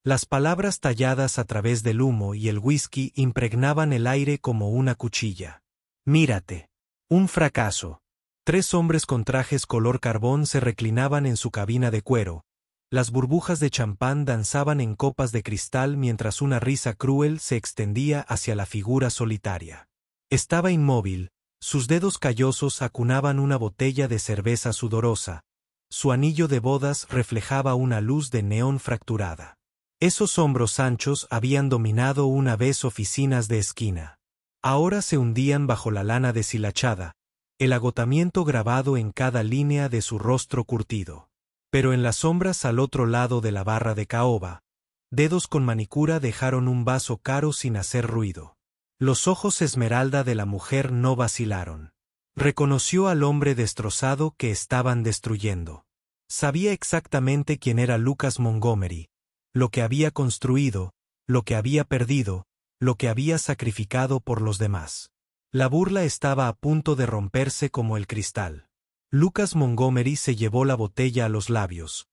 Las palabras talladas a través del humo y el whisky impregnaban el aire como una cuchilla. Mírate. Un fracaso. 3 hombres con trajes color carbón se reclinaban en su cabina de cuero. Las burbujas de champán danzaban en copas de cristal mientras una risa cruel se extendía hacia la figura solitaria. Estaba inmóvil, sus dedos callosos acunaban una botella de cerveza sudorosa. Su anillo de bodas reflejaba una luz de neón fracturada. Esos hombros anchos habían dominado una vez oficinas de esquina. Ahora se hundían bajo la lana deshilachada, el agotamiento grabado en cada línea de su rostro curtido. Pero en las sombras al otro lado de la barra de caoba, dedos con manicura dejaron un vaso caro sin hacer ruido. Los ojos esmeralda de la mujer no vacilaron. Reconoció al hombre destrozado que estaban destruyendo. Sabía exactamente quién era Lucas Montgomery, lo que había construido, lo que había perdido, lo que había sacrificado por los demás. La burla estaba a punto de romperse como el cristal. Lucas Montgomery se llevó la botella a los labios.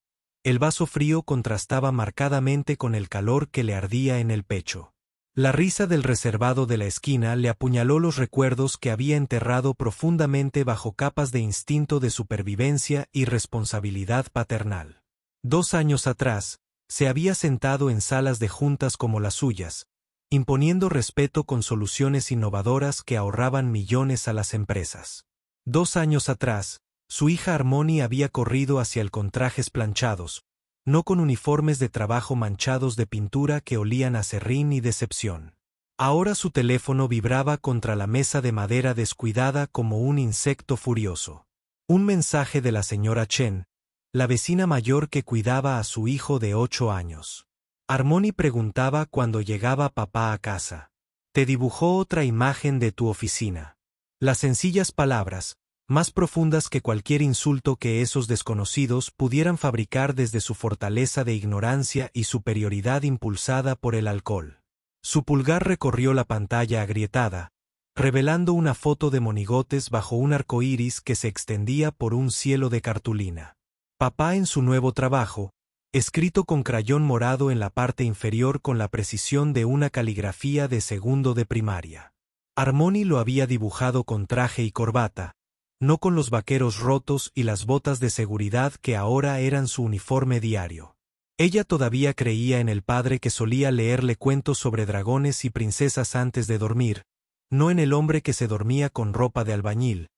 El vaso frío contrastaba marcadamente con el calor que le ardía en el pecho. La risa del reservado de la esquina le apuñaló los recuerdos que había enterrado profundamente bajo capas de instinto de supervivencia y responsabilidad paternal. 2 años atrás, se había sentado en salas de juntas como las suyas, imponiendo respeto con soluciones innovadoras que ahorraban millones a las empresas. 2 años atrás, su hija Harmony había corrido hacia él con trajes planchados, no con uniformes de trabajo manchados de pintura que olían a serrín y decepción. Ahora su teléfono vibraba contra la mesa de madera descuidada como un insecto furioso. Un mensaje de la señora Chen, la vecina mayor que cuidaba a su hijo de 8 años. Harmony preguntaba cuando llegaba papá a casa. Te dibujó otra imagen de tu oficina. Las sencillas palabras, más profundas que cualquier insulto que esos desconocidos pudieran fabricar desde su fortaleza de ignorancia y superioridad impulsada por el alcohol. Su pulgar recorrió la pantalla agrietada, revelando una foto de monigotes bajo un arco iris que se extendía por un cielo de cartulina. Papá en su nuevo trabajo, escrito con crayón morado en la parte inferior con la precisión de una caligrafía de segundo de primaria. Harmony lo había dibujado con traje y corbata, no con los vaqueros rotos y las botas de seguridad que ahora eran su uniforme diario. Ella todavía creía en el padre que solía leerle cuentos sobre dragones y princesas antes de dormir, no en el hombre que se dormía con ropa de albañil,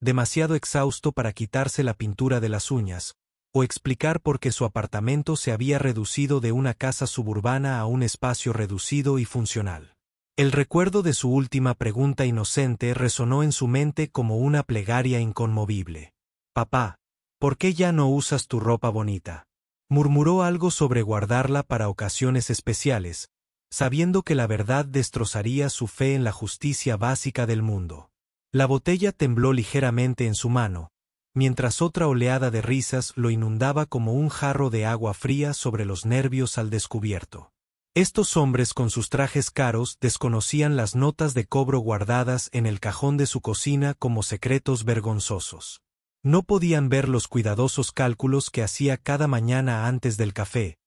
demasiado exhausto para quitarse la pintura de las uñas, o explicar por qué su apartamento se había reducido de una casa suburbana a un espacio reducido y funcional. El recuerdo de su última pregunta inocente resonó en su mente como una plegaria inconmovible. Papá, ¿por qué ya no usas tu ropa bonita? Murmuró algo sobre guardarla para ocasiones especiales, sabiendo que la verdad destrozaría su fe en la justicia básica del mundo. La botella tembló ligeramente en su mano, mientras otra oleada de risas lo inundaba como un jarro de agua fría sobre los nervios al descubierto. Estos hombres con sus trajes caros desconocían las notas de cobro guardadas en el cajón de su cocina como secretos vergonzosos. No podían ver los cuidadosos cálculos que hacía cada mañana antes del café,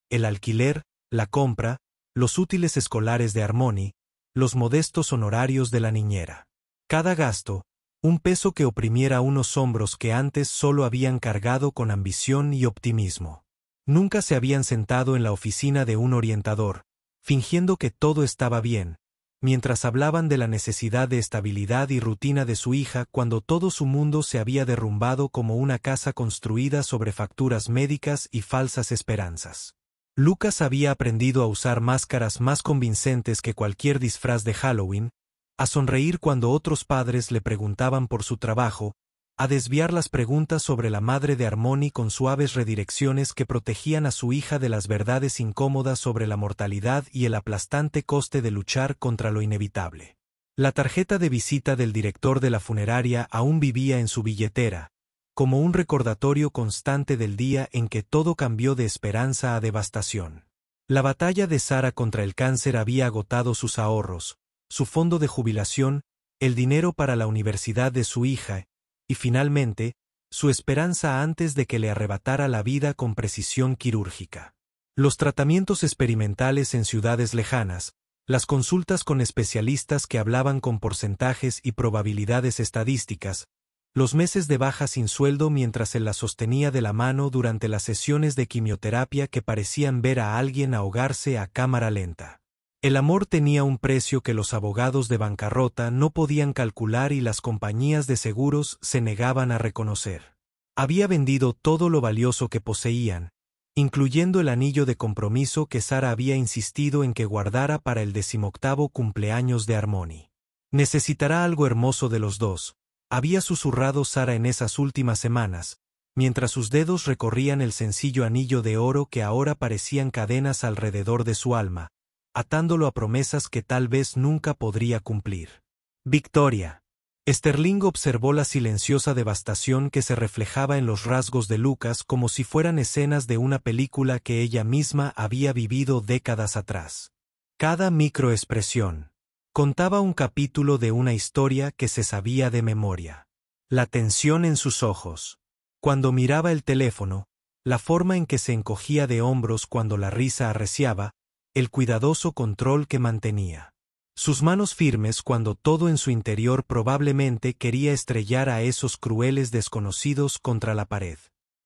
el alquiler, la compra, los útiles escolares de Harmony, los modestos honorarios de la niñera. Cada gasto, un peso que oprimiera unos hombros que antes solo habían cargado con ambición y optimismo. Nunca se habían sentado en la oficina de un orientador, fingiendo que todo estaba bien, mientras hablaban de la necesidad de estabilidad y rutina de su hija cuando todo su mundo se había derrumbado como una casa construida sobre facturas médicas y falsas esperanzas. Lucas había aprendido a usar máscaras más convincentes que cualquier disfraz de Halloween, a sonreír cuando otros padres le preguntaban por su trabajo, a desviar las preguntas sobre la madre de Harmony con suaves redirecciones que protegían a su hija de las verdades incómodas sobre la mortalidad y el aplastante coste de luchar contra lo inevitable. La tarjeta de visita del director de la funeraria aún vivía en su billetera, como un recordatorio constante del día en que todo cambió de esperanza a devastación. La batalla de Sara contra el cáncer había agotado sus ahorros, su fondo de jubilación, el dinero para la universidad de su hija, y finalmente, su esperanza antes de que le arrebatara la vida con precisión quirúrgica. Los tratamientos experimentales en ciudades lejanas, las consultas con especialistas que hablaban con porcentajes y probabilidades estadísticas, los meses de baja sin sueldo mientras él la sostenía de la mano durante las sesiones de quimioterapia que parecían ver a alguien ahogarse a cámara lenta. El amor tenía un precio que los abogados de bancarrota no podían calcular y las compañías de seguros se negaban a reconocer. Había vendido todo lo valioso que poseían, incluyendo el anillo de compromiso que Sara había insistido en que guardara para el 18º cumpleaños de Harmony. Necesitará algo hermoso de los dos, había susurrado Sara en esas últimas semanas, mientras sus dedos recorrían el sencillo anillo de oro que ahora parecían cadenas alrededor de su alma, atándolo a promesas que tal vez nunca podría cumplir. Victoria. Sterling observó la silenciosa devastación que se reflejaba en los rasgos de Lucas como si fueran escenas de una película que ella misma había vivido décadas atrás. Cada microexpresión contaba un capítulo de una historia que se sabía de memoria. La tensión en sus ojos. Cuando miraba el teléfono, la forma en que se encogía de hombros cuando la risa arreciaba, el cuidadoso control que mantenía. Sus manos firmes cuando todo en su interior probablemente quería estrellar a esos crueles desconocidos contra la pared.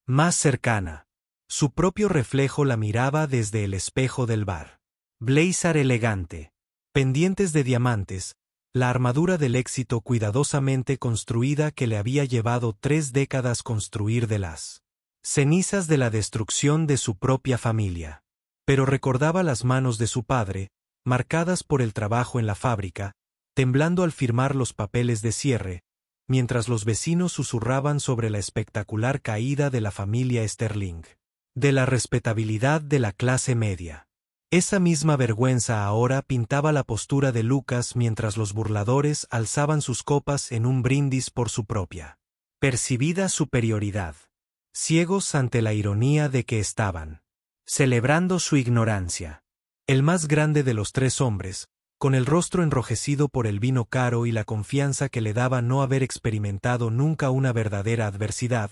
Más cercana. Su propio reflejo la miraba desde el espejo del bar. Blazer elegante. Pendientes de diamantes, la armadura del éxito cuidadosamente construida que le había llevado 3 décadas construir de las cenizas de la destrucción de su propia familia. Pero recordaba las manos de su padre, marcadas por el trabajo en la fábrica, temblando al firmar los papeles de cierre, mientras los vecinos susurraban sobre la espectacular caída de la familia Sterling, de la respetabilidad de la clase media. Esa misma vergüenza ahora pintaba la postura de Lucas mientras los burladores alzaban sus copas en un brindis por su propia percibida superioridad, ciegos ante la ironía de que estaban celebrando su ignorancia. El más grande de los 3 hombres, con el rostro enrojecido por el vino caro y la confianza que le daba no haber experimentado nunca una verdadera adversidad,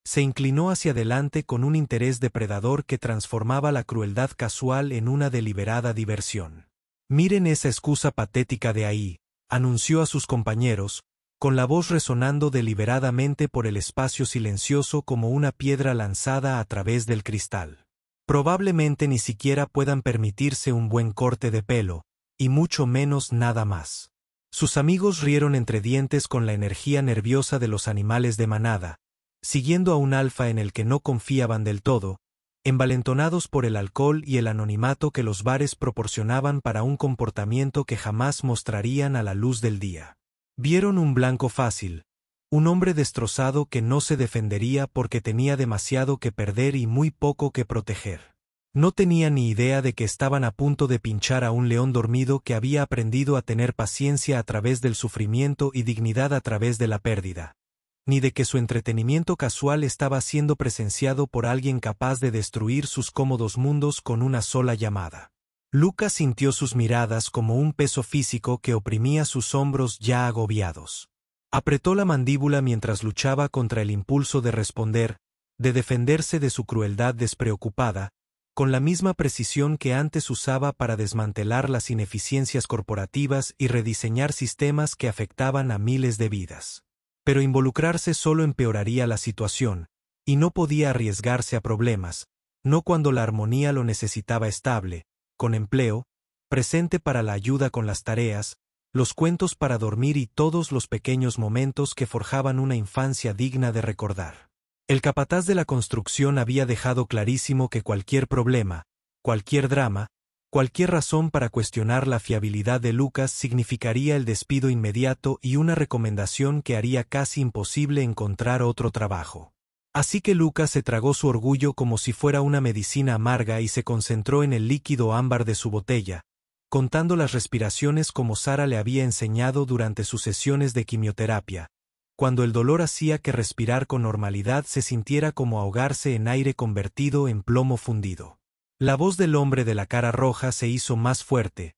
se inclinó hacia adelante con un interés depredador que transformaba la crueldad casual en una deliberada diversión. «Miren esa excusa patética de ahí», anunció a sus compañeros, con la voz resonando deliberadamente por el espacio silencioso como una piedra lanzada a través del cristal. Probablemente ni siquiera puedan permitirse un buen corte de pelo, y mucho menos nada más. Sus amigos rieron entre dientes con la energía nerviosa de los animales de manada, siguiendo a un alfa en el que no confiaban del todo, envalentonados por el alcohol y el anonimato que los bares proporcionaban para un comportamiento que jamás mostrarían a la luz del día. Vieron un blanco fácil, un hombre destrozado que no se defendería porque tenía demasiado que perder y muy poco que proteger. No tenía ni idea de que estaban a punto de pinchar a un león dormido que había aprendido a tener paciencia a través del sufrimiento y dignidad a través de la pérdida, ni de que su entretenimiento casual estaba siendo presenciado por alguien capaz de destruir sus cómodos mundos con una sola llamada. Lucas sintió sus miradas como un peso físico que oprimía sus hombros ya agobiados. Apretó la mandíbula mientras luchaba contra el impulso de responder, de defenderse de su crueldad despreocupada, con la misma precisión que antes usaba para desmantelar las ineficiencias corporativas y rediseñar sistemas que afectaban a miles de vidas. Pero involucrarse solo empeoraría la situación, y no podía arriesgarse a problemas, no cuando la armonía lo necesitaba estable, con empleo, presente para la ayuda con las tareas, los cuentos para dormir y todos los pequeños momentos que forjaban una infancia digna de recordar. El capataz de la construcción había dejado clarísimo que cualquier problema, cualquier drama, cualquier razón para cuestionar la fiabilidad de Lucas significaría el despido inmediato y una recomendación que haría casi imposible encontrar otro trabajo. Así que Lucas se tragó su orgullo como si fuera una medicina amarga y se concentró en el líquido ámbar de su botella, contando las respiraciones como Sara le había enseñado durante sus sesiones de quimioterapia, cuando el dolor hacía que respirar con normalidad se sintiera como ahogarse en aire convertido en plomo fundido. La voz del hombre de la cara roja se hizo más fuerte,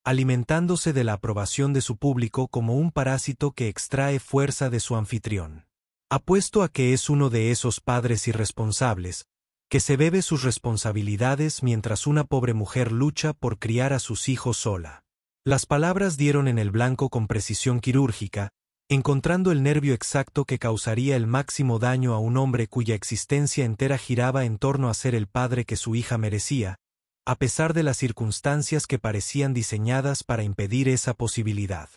alimentándose de la aprobación de su público como un parásito que extrae fuerza de su anfitrión. Apuesto a que es uno de esos padres irresponsables, que se bebe sus responsabilidades mientras una pobre mujer lucha por criar a sus hijos sola. Las palabras dieron en el blanco con precisión quirúrgica, encontrando el nervio exacto que causaría el máximo daño a un hombre cuya existencia entera giraba en torno a ser el padre que su hija merecía, a pesar de las circunstancias que parecían diseñadas para impedir esa posibilidad.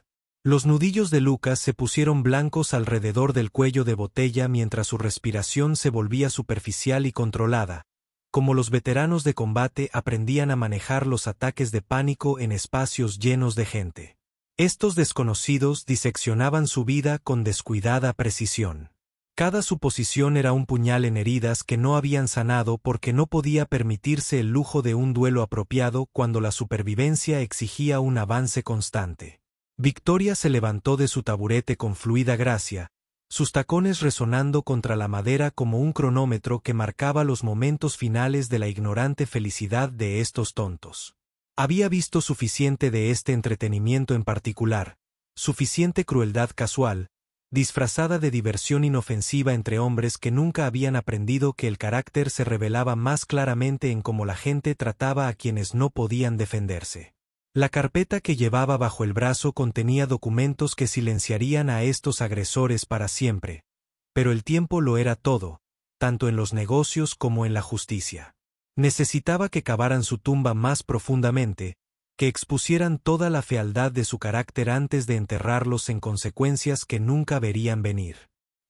Los nudillos de Lucas se pusieron blancos alrededor del cuello de botella mientras su respiración se volvía superficial y controlada, como los veteranos de combate aprendían a manejar los ataques de pánico en espacios llenos de gente. Estos desconocidos diseccionaban su vida con descuidada precisión. Cada suposición era un puñal en heridas que no habían sanado porque no podía permitirse el lujo de un duelo apropiado cuando la supervivencia exigía un avance constante. Victoria se levantó de su taburete con fluida gracia, sus tacones resonando contra la madera como un cronómetro que marcaba los momentos finales de la ignorante felicidad de estos tontos. Había visto suficiente de este entretenimiento en particular, suficiente crueldad casual, disfrazada de diversión inofensiva entre hombres que nunca habían aprendido que el carácter se revelaba más claramente en cómo la gente trataba a quienes no podían defenderse. La carpeta que llevaba bajo el brazo contenía documentos que silenciarían a estos agresores para siempre, pero el tiempo lo era todo, tanto en los negocios como en la justicia. Necesitaba que cavaran su tumba más profundamente, que expusieran toda la fealdad de su carácter antes de enterrarlos en consecuencias que nunca verían venir.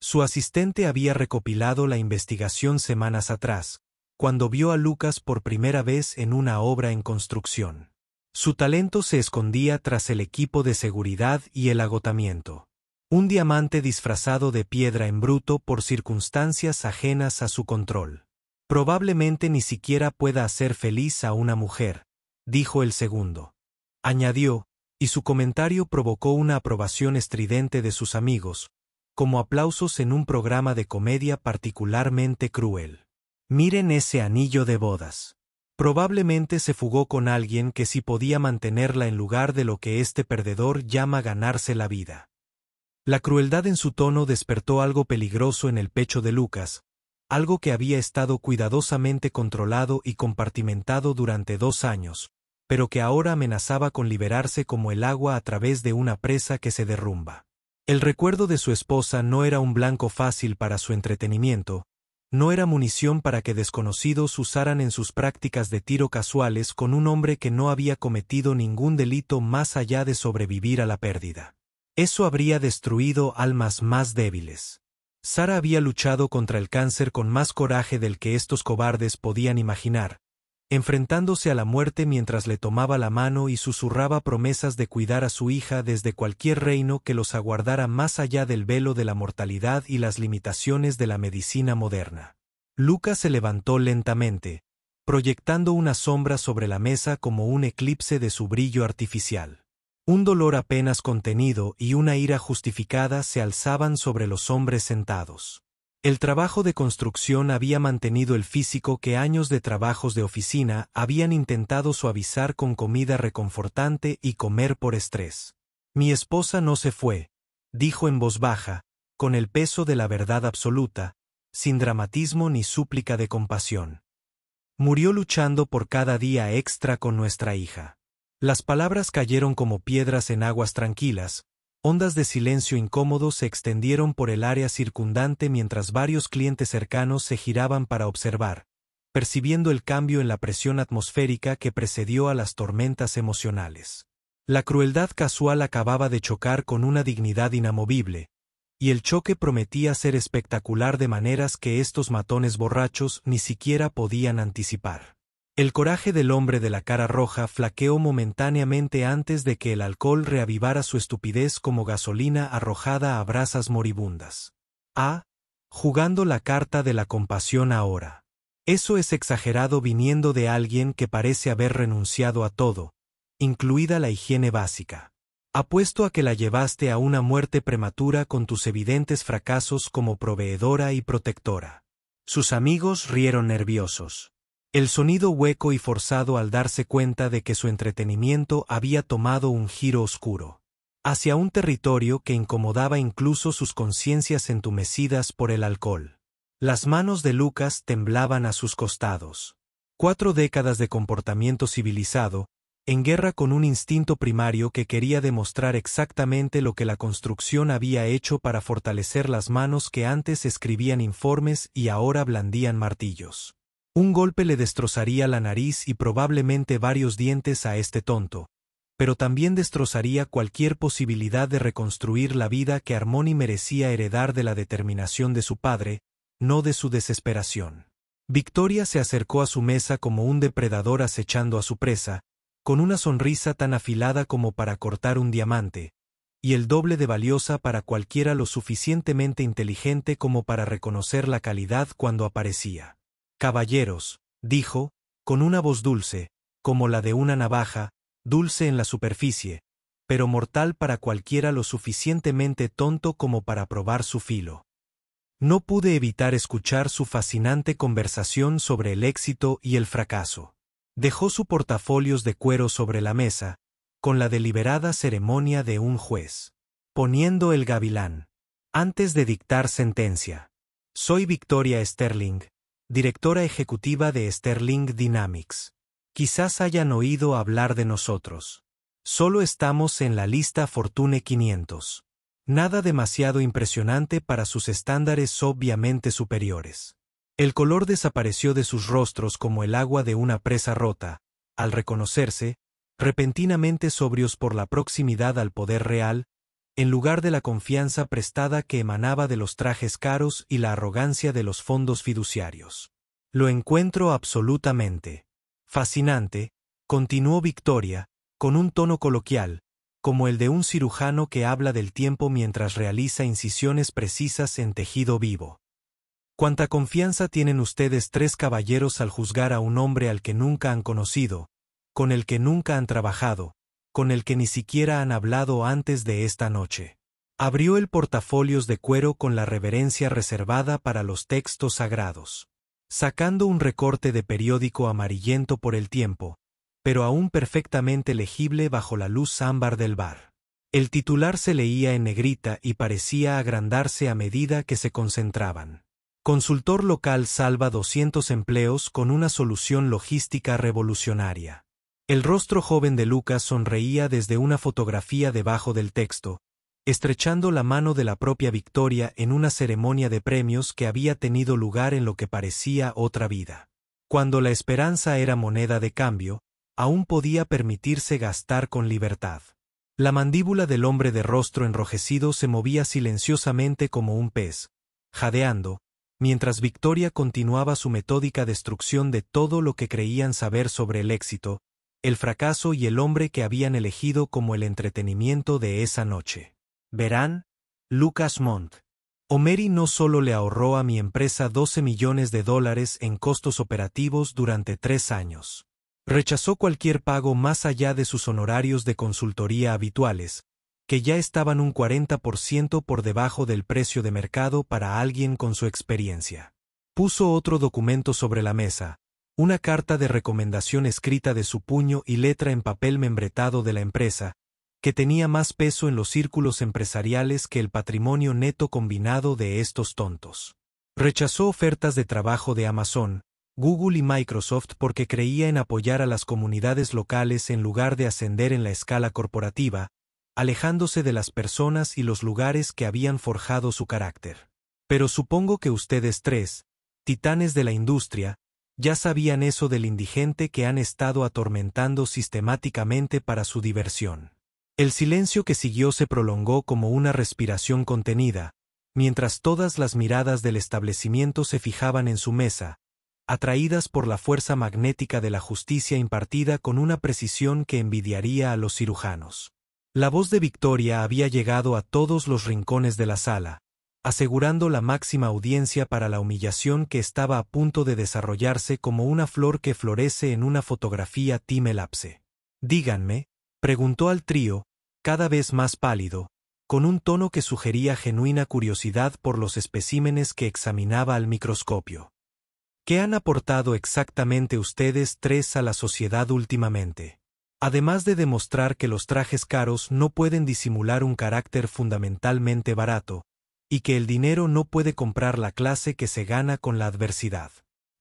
Su asistente había recopilado la investigación semanas atrás, cuando vio a Lucas por primera vez en una obra en construcción. Su talento se escondía tras el equipo de seguridad y el agotamiento. Un diamante disfrazado de piedra en bruto por circunstancias ajenas a su control. Probablemente ni siquiera pueda hacer feliz a una mujer, dijo el segundo. Añadió, y su comentario provocó una aprobación estridente de sus amigos, como aplausos en un programa de comedia particularmente cruel. Miren ese anillo de bodas. Probablemente se fugó con alguien que sí podía mantenerla en lugar de lo que este perdedor llama ganarse la vida. La crueldad en su tono despertó algo peligroso en el pecho de Lucas, algo que había estado cuidadosamente controlado y compartimentado durante 2 años, pero que ahora amenazaba con liberarse como el agua a través de una presa que se derrumba. El recuerdo de su esposa no era un blanco fácil para su entretenimiento, no era munición para que desconocidos usaran en sus prácticas de tiro casuales con un hombre que no había cometido ningún delito más allá de sobrevivir a la pérdida. Eso habría destruido almas más débiles. Sara había luchado contra el cáncer con más coraje del que estos cobardes podían imaginar, enfrentándose a la muerte mientras le tomaba la mano y susurraba promesas de cuidar a su hija desde cualquier reino que los aguardara más allá del velo de la mortalidad y las limitaciones de la medicina moderna. Lucas se levantó lentamente, proyectando una sombra sobre la mesa como un eclipse de su brillo artificial. Un dolor apenas contenido y una ira justificada se alzaban sobre los hombres sentados. El trabajo de construcción había mantenido el físico que años de trabajos de oficina habían intentado suavizar con comida reconfortante y comer por estrés. Mi esposa no se fue, dijo en voz baja, con el peso de la verdad absoluta, sin dramatismo ni súplica de compasión. Murió luchando por cada día extra con nuestra hija. Las palabras cayeron como piedras en aguas tranquilas. Ondas de silencio incómodo se extendieron por el área circundante mientras varios clientes cercanos se giraban para observar, percibiendo el cambio en la presión atmosférica que precedió a las tormentas emocionales. La crueldad casual acababa de chocar con una dignidad inamovible, y el choque prometía ser espectacular de maneras que estos matones borrachos ni siquiera podían anticipar. El coraje del hombre de la cara roja flaqueó momentáneamente antes de que el alcohol reavivara su estupidez como gasolina arrojada a brasas moribundas. Jugando la carta de la compasión ahora. Eso es exagerado viniendo de alguien que parece haber renunciado a todo, incluida la higiene básica. Apuesto a que la llevaste a una muerte prematura con tus evidentes fracasos como proveedora y protectora. Sus amigos rieron nerviosos. El sonido hueco y forzado al darse cuenta de que su entretenimiento había tomado un giro oscuro, hacia un territorio que incomodaba incluso sus conciencias entumecidas por el alcohol. Las manos de Lucas temblaban a sus costados. 4 décadas de comportamiento civilizado, en guerra con un instinto primario que quería demostrar exactamente lo que la construcción había hecho para fortalecer las manos que antes escribían informes y ahora blandían martillos. Un golpe le destrozaría la nariz y probablemente varios dientes a este tonto, pero también destrozaría cualquier posibilidad de reconstruir la vida que Harmony merecía heredar de la determinación de su padre, no de su desesperación. Victoria se acercó a su mesa como un depredador acechando a su presa, con una sonrisa tan afilada como para cortar un diamante, y el doble de valiosa para cualquiera lo suficientemente inteligente como para reconocer la calidad cuando aparecía. «Caballeros», dijo, con una voz dulce, como la de una navaja, dulce en la superficie, pero mortal para cualquiera lo suficientemente tonto como para probar su filo. No pude evitar escuchar su fascinante conversación sobre el éxito y el fracaso. Dejó su portafolios de cuero sobre la mesa, con la deliberada ceremonia de un juez. Poniendo el gavilán. Antes de dictar sentencia. Soy Victoria Sterling, directora ejecutiva de Sterling Dynamics. Quizás hayan oído hablar de nosotros. Solo estamos en la lista Fortune 500. Nada demasiado impresionante para sus estándares obviamente superiores. El color desapareció de sus rostros como el agua de una presa rota, al reconocerse, repentinamente sobrios por la proximidad al poder real, en lugar de la confianza prestada que emanaba de los trajes caros y la arrogancia de los fondos fiduciarios. Lo encuentro absolutamente fascinante, continuó Victoria, con un tono coloquial, como el de un cirujano que habla del tiempo mientras realiza incisiones precisas en tejido vivo. ¿Cuánta confianza tienen ustedes 3 caballeros al juzgar a un hombre al que nunca han conocido, con el que nunca han trabajado, con el que ni siquiera han hablado antes de esta noche? Abrió el portafolios de cuero con la reverencia reservada para los textos sagrados. Sacando un recorte de periódico amarillento por el tiempo, pero aún perfectamente legible bajo la luz ámbar del bar. El titular se leía en negrita y parecía agrandarse a medida que se concentraban. Consultor local salva 200 empleos con una solución logística revolucionaria. El rostro joven de Lucas sonreía desde una fotografía debajo del texto, estrechando la mano de la propia Victoria en una ceremonia de premios que había tenido lugar en lo que parecía otra vida. Cuando la esperanza era moneda de cambio, aún podía permitirse gastar con libertad. La mandíbula del hombre de rostro enrojecido se movía silenciosamente como un pez, jadeando, mientras Victoria continuaba su metódica destrucción de todo lo que creían saber sobre el éxito, el fracaso y el hombre que habían elegido como el entretenimiento de esa noche. Verán, Lucas Montt. O'Mary no solo le ahorró a mi empresa $12 millones en costos operativos durante 3 años. Rechazó cualquier pago más allá de sus honorarios de consultoría habituales, que ya estaban un 40% por debajo del precio de mercado para alguien con su experiencia. Puso otro documento sobre la mesa, una carta de recomendación escrita de su puño y letra en papel membretado de la empresa, que tenía más peso en los círculos empresariales que el patrimonio neto combinado de estos tontos. Rechazó ofertas de trabajo de Amazon, Google y Microsoft porque creía en apoyar a las comunidades locales en lugar de ascender en la escala corporativa, alejándose de las personas y los lugares que habían forjado su carácter. Pero supongo que ustedes 3, titanes de la industria, ya sabían eso del indigente que han estado atormentando sistemáticamente para su diversión. El silencio que siguió se prolongó como una respiración contenida, mientras todas las miradas del establecimiento se fijaban en su mesa, atraídas por la fuerza magnética de la justicia impartida con una precisión que envidiaría a los cirujanos. La voz de Victoria había llegado a todos los rincones de la sala, asegurando la máxima audiencia para la humillación que estaba a punto de desarrollarse como una flor que florece en una fotografía time-lapse. Díganme, preguntó al trío, cada vez más pálido, con un tono que sugería genuina curiosidad por los especímenes que examinaba al microscopio. ¿Qué han aportado exactamente ustedes 3 a la sociedad últimamente? Además de demostrar que los trajes caros no pueden disimular un carácter fundamentalmente barato, y que el dinero no puede comprar la clase que se gana con la adversidad.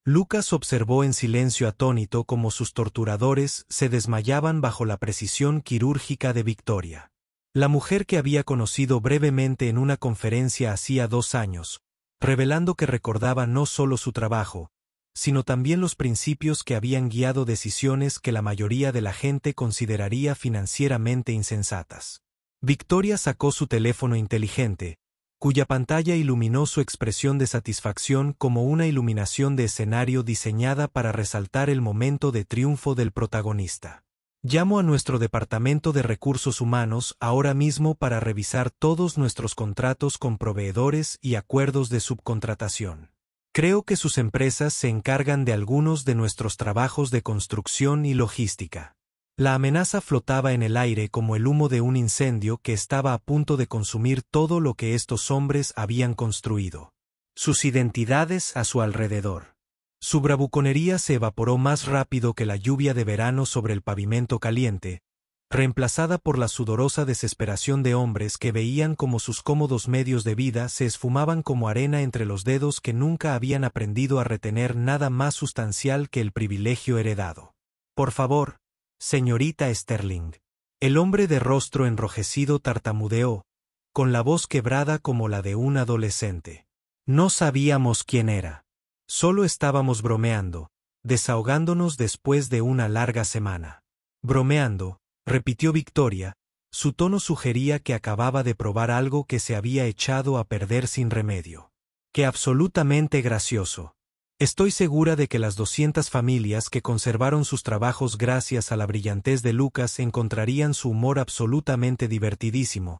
Lucas observó en silencio atónito cómo sus torturadores se desmayaban bajo la precisión quirúrgica de Victoria. La mujer que había conocido brevemente en una conferencia hacía 2 años, revelando que recordaba no solo su trabajo, sino también los principios que habían guiado decisiones que la mayoría de la gente consideraría financieramente insensatas. Victoria sacó su teléfono inteligente, cuya pantalla iluminó su expresión de satisfacción como una iluminación de escenario diseñada para resaltar el momento de triunfo del protagonista. Llamo a nuestro departamento de recursos humanos ahora mismo para revisar todos nuestros contratos con proveedores y acuerdos de subcontratación. Creo que sus empresas se encargan de algunos de nuestros trabajos de construcción y logística. La amenaza flotaba en el aire como el humo de un incendio que estaba a punto de consumir todo lo que estos hombres habían construido. Sus identidades a su alrededor. Su bravuconería se evaporó más rápido que la lluvia de verano sobre el pavimento caliente, reemplazada por la sudorosa desesperación de hombres que veían como sus cómodos medios de vida se esfumaban como arena entre los dedos que nunca habían aprendido a retener nada más sustancial que el privilegio heredado. Por favor, señorita Sterling. El hombre de rostro enrojecido tartamudeó, con la voz quebrada como la de un adolescente. No sabíamos quién era. Solo estábamos bromeando, desahogándonos después de una larga semana. Bromeando, repitió Victoria, su tono sugería que acababa de probar algo que se había echado a perder sin remedio. ¡Qué absolutamente gracioso! Estoy segura de que las 200 familias que conservaron sus trabajos gracias a la brillantez de Lucas encontrarían su humor absolutamente divertidísimo,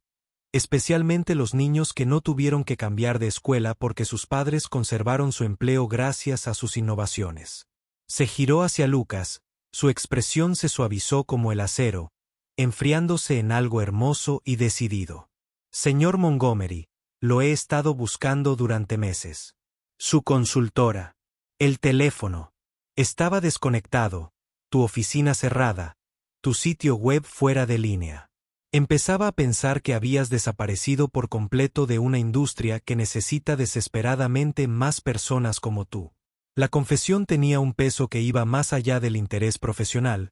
especialmente los niños que no tuvieron que cambiar de escuela porque sus padres conservaron su empleo gracias a sus innovaciones. Se giró hacia Lucas, su expresión se suavizó como el acero, enfriándose en algo hermoso y decidido. Señor Montgomery, lo he estado buscando durante meses. Su consultora. El teléfono. Estaba desconectado, tu oficina cerrada, tu sitio web fuera de línea. Empezaba a pensar que habías desaparecido por completo de una industria que necesita desesperadamente más personas como tú. La confesión tenía un peso que iba más allá del interés profesional,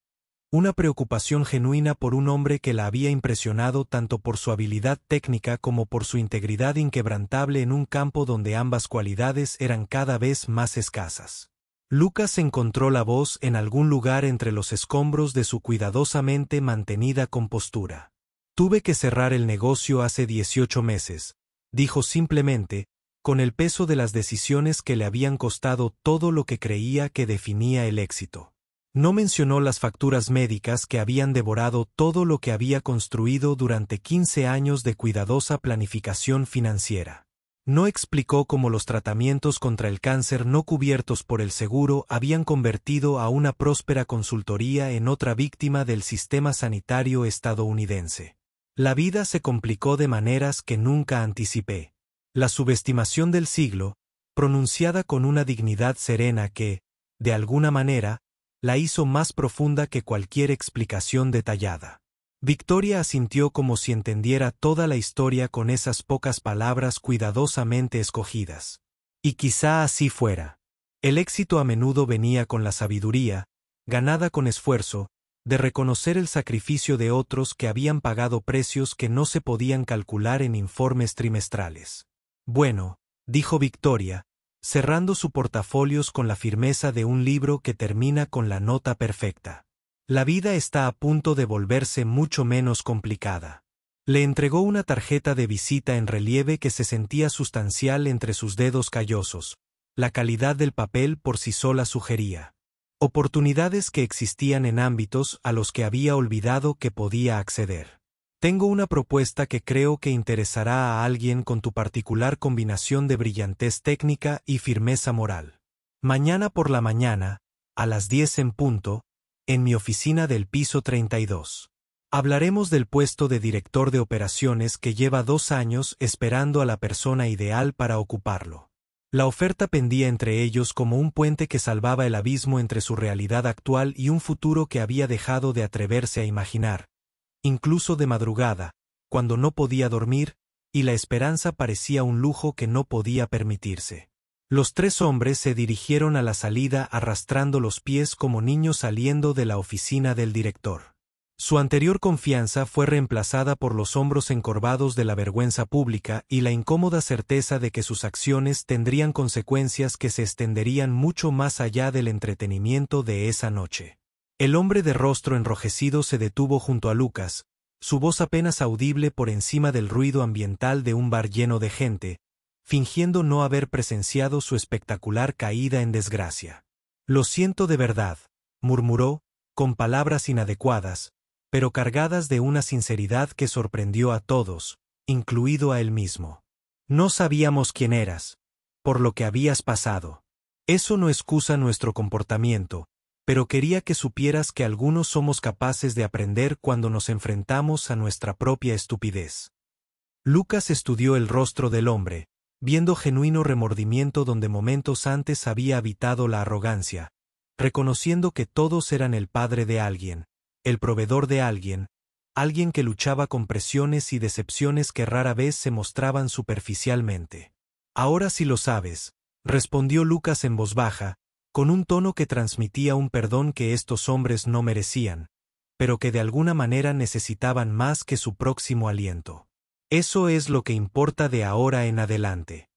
una preocupación genuina por un hombre que la había impresionado tanto por su habilidad técnica como por su integridad inquebrantable en un campo donde ambas cualidades eran cada vez más escasas. Lucas encontró la voz en algún lugar entre los escombros de su cuidadosamente mantenida compostura. Tuve que cerrar el negocio hace 18 meses, dijo simplemente, con el peso de las decisiones que le habían costado todo lo que creía que definía el éxito. No mencionó las facturas médicas que habían devorado todo lo que había construido durante 15 años de cuidadosa planificación financiera. No explicó cómo los tratamientos contra el cáncer no cubiertos por el seguro habían convertido a una próspera consultoría en otra víctima del sistema sanitario estadounidense. La vida se complicó de maneras que nunca anticipé. La subestimación del siglo, pronunciada con una dignidad serena que, de alguna manera, la hizo más profunda que cualquier explicación detallada. Victoria asintió como si entendiera toda la historia con esas pocas palabras cuidadosamente escogidas. Y quizá así fuera. El éxito a menudo venía con la sabiduría, ganada con esfuerzo, de reconocer el sacrificio de otros que habían pagado precios que no se podían calcular en informes trimestrales. Bueno, dijo Victoria, cerrando su portafolios con la firmeza de un libro que termina con la nota perfecta. La vida está a punto de volverse mucho menos complicada. Le entregó una tarjeta de visita en relieve que se sentía sustancial entre sus dedos callosos. La calidad del papel por sí sola sugería oportunidades que existían en ámbitos a los que había olvidado que podía acceder. Tengo una propuesta que creo que interesará a alguien con tu particular combinación de brillantez técnica y firmeza moral. Mañana por la mañana, a las 10 en punto, en mi oficina del piso 32. Hablaremos del puesto de director de operaciones que lleva 2 años esperando a la persona ideal para ocuparlo. La oferta pendía entre ellos como un puente que salvaba el abismo entre su realidad actual y un futuro que había dejado de atreverse a imaginar. Incluso de madrugada, cuando no podía dormir, y la esperanza parecía un lujo que no podía permitirse. Los 3 hombres se dirigieron a la salida arrastrando los pies como niños saliendo de la oficina del director. Su anterior confianza fue reemplazada por los hombros encorvados de la vergüenza pública y la incómoda certeza de que sus acciones tendrían consecuencias que se extenderían mucho más allá del entretenimiento de esa noche. El hombre de rostro enrojecido se detuvo junto a Lucas, su voz apenas audible por encima del ruido ambiental de un bar lleno de gente, fingiendo no haber presenciado su espectacular caída en desgracia. «Lo siento de verdad», murmuró, con palabras inadecuadas, pero cargadas de una sinceridad que sorprendió a todos, incluido a él mismo. «No sabíamos quién eras, por lo que habías pasado. Eso no excusa nuestro comportamiento, pero quería que supieras que algunos somos capaces de aprender cuando nos enfrentamos a nuestra propia estupidez». Lucas estudió el rostro del hombre, viendo genuino remordimiento donde momentos antes había habitado la arrogancia, reconociendo que todos eran el padre de alguien, el proveedor de alguien, alguien que luchaba con presiones y decepciones que rara vez se mostraban superficialmente. «Ahora sí lo sabes», respondió Lucas en voz baja, con un tono que transmitía un perdón que estos hombres no merecían, pero que de alguna manera necesitaban más que su próximo aliento. «Eso es lo que importa de ahora en adelante».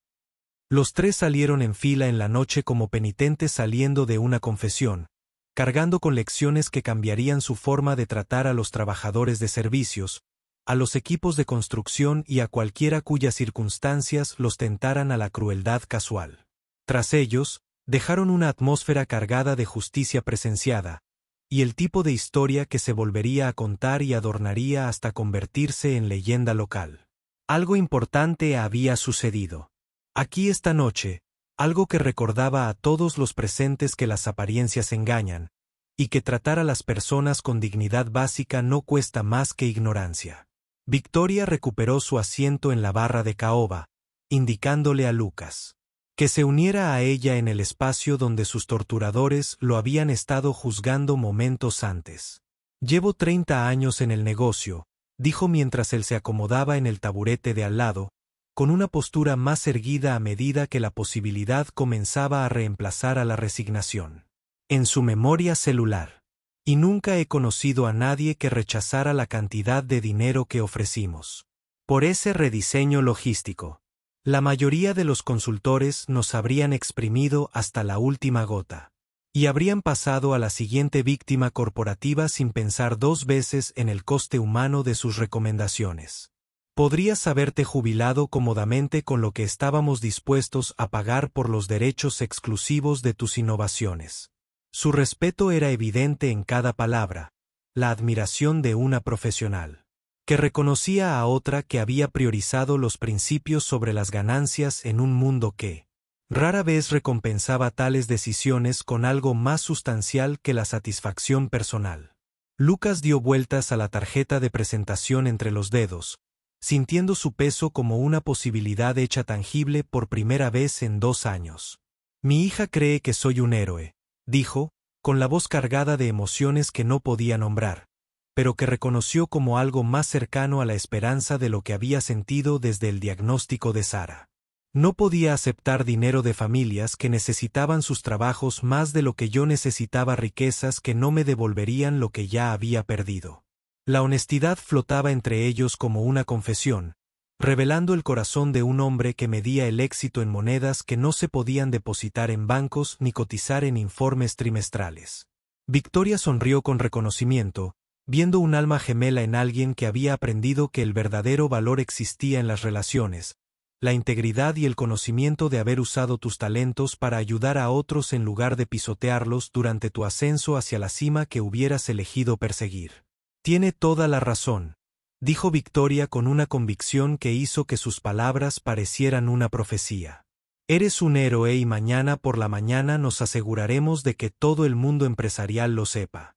Los 3 salieron en fila en la noche como penitentes saliendo de una confesión, cargando con lecciones que cambiarían su forma de tratar a los trabajadores de servicios, a los equipos de construcción y a cualquiera cuyas circunstancias los tentaran a la crueldad casual. Tras ellos, dejaron una atmósfera cargada de justicia presenciada, y el tipo de historia que se volvería a contar y adornaría hasta convertirse en leyenda local. Algo importante había sucedido. Aquí esta noche, algo que recordaba a todos los presentes que las apariencias engañan, y que tratar a las personas con dignidad básica no cuesta más que ignorancia. Victoria recuperó su asiento en la barra de caoba, indicándole a Lucas que se uniera a ella en el espacio donde sus torturadores lo habían estado juzgando momentos antes. «Llevo 30 años en el negocio», dijo mientras él se acomodaba en el taburete de al lado, con una postura más erguida a medida que la posibilidad comenzaba a reemplazar a la resignación. En su memoria celular. «Y nunca he conocido a nadie que rechazara la cantidad de dinero que ofrecimos. Por ese rediseño logístico. La mayoría de los consultores nos habrían exprimido hasta la última gota. Y habrían pasado a la siguiente víctima corporativa sin pensar 2 veces en el coste humano de sus recomendaciones. Podrías haberte jubilado cómodamente con lo que estábamos dispuestos a pagar por los derechos exclusivos de tus innovaciones». Su respeto era evidente en cada palabra, la admiración de una profesional, que reconocía a otra que había priorizado los principios sobre las ganancias en un mundo que rara vez recompensaba tales decisiones con algo más sustancial que la satisfacción personal. Lucas dio vueltas a la tarjeta de presentación entre los dedos, sintiendo su peso como una posibilidad hecha tangible por primera vez en 2 años. «Mi hija cree que soy un héroe», dijo, con la voz cargada de emociones que no podía nombrar, pero que reconoció como algo más cercano a la esperanza de lo que había sentido desde el diagnóstico de Sara. «No podía aceptar dinero de familias que necesitaban sus trabajos más de lo que yo necesitaba riquezas que no me devolverían lo que ya había perdido». La honestidad flotaba entre ellos como una confesión, revelando el corazón de un hombre que medía el éxito en monedas que no se podían depositar en bancos ni cotizar en informes trimestrales. Victoria sonrió con reconocimiento, viendo un alma gemela en alguien que había aprendido que el verdadero valor existía en las relaciones, la integridad y el conocimiento de haber usado tus talentos para ayudar a otros en lugar de pisotearlos durante tu ascenso hacia la cima que hubieras elegido perseguir. «Tiene toda la razón», dijo Victoria con una convicción que hizo que sus palabras parecieran una profecía. «Eres un héroe y mañana por la mañana nos aseguraremos de que todo el mundo empresarial lo sepa».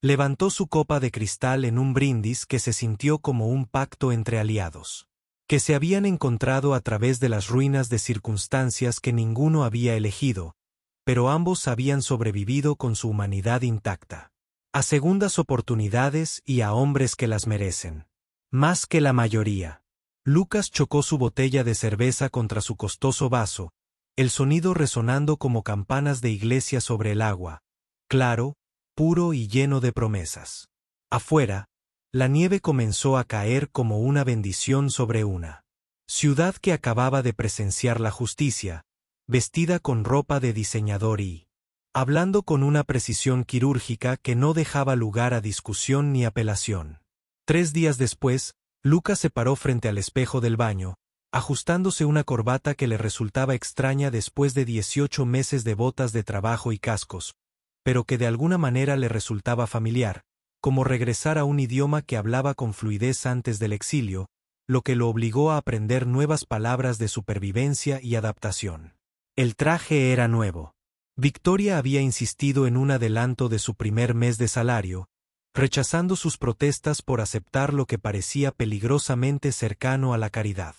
Levantó su copa de cristal en un brindis que se sintió como un pacto entre aliados, que se habían encontrado a través de las ruinas de circunstancias que ninguno había elegido, pero ambos habían sobrevivido con su humanidad intacta. A segundas oportunidades y a hombres que las merecen. Más que la mayoría. Lucas chocó su botella de cerveza contra su costoso vaso, el sonido resonando como campanas de iglesia sobre el agua, claro, puro y lleno de promesas. Afuera, la nieve comenzó a caer como una bendición sobre una ciudad que acababa de presenciar la justicia, vestida con ropa de diseñador y hablando con una precisión quirúrgica que no dejaba lugar a discusión ni apelación. 3 días después, Lucas se paró frente al espejo del baño, ajustándose una corbata que le resultaba extraña después de 18 meses de botas de trabajo y cascos, pero que de alguna manera le resultaba familiar, como regresar a un idioma que hablaba con fluidez antes del exilio, lo que lo obligó a aprender nuevas palabras de supervivencia y adaptación. El traje era nuevo. Victoria había insistido en un adelanto de su primer mes de salario, rechazando sus protestas por aceptar lo que parecía peligrosamente cercano a la caridad.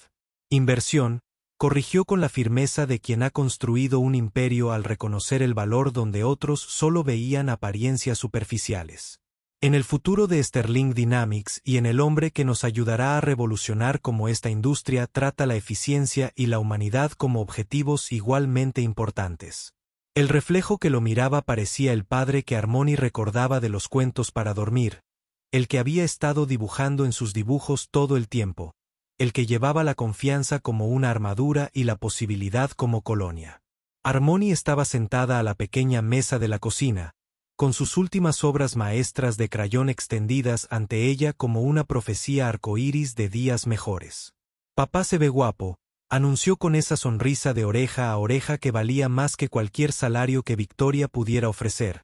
Inversión, corrigió con la firmeza de quien ha construido un imperio al reconocer el valor donde otros solo veían apariencias superficiales. En el futuro de Sterling Dynamics y en el hombre que nos ayudará a revolucionar cómo esta industria trata la eficiencia y la humanidad como objetivos igualmente importantes. El reflejo que lo miraba parecía el padre que Harmony recordaba de los cuentos para dormir, el que había estado dibujando en sus dibujos todo el tiempo, el que llevaba la confianza como una armadura y la posibilidad como colonia. Harmony estaba sentada a la pequeña mesa de la cocina, con sus últimas obras maestras de crayón extendidas ante ella como una profecía arcoíris de días mejores. «Papá se ve guapo», anunció con esa sonrisa de oreja a oreja que valía más que cualquier salario que Victoria pudiera ofrecer,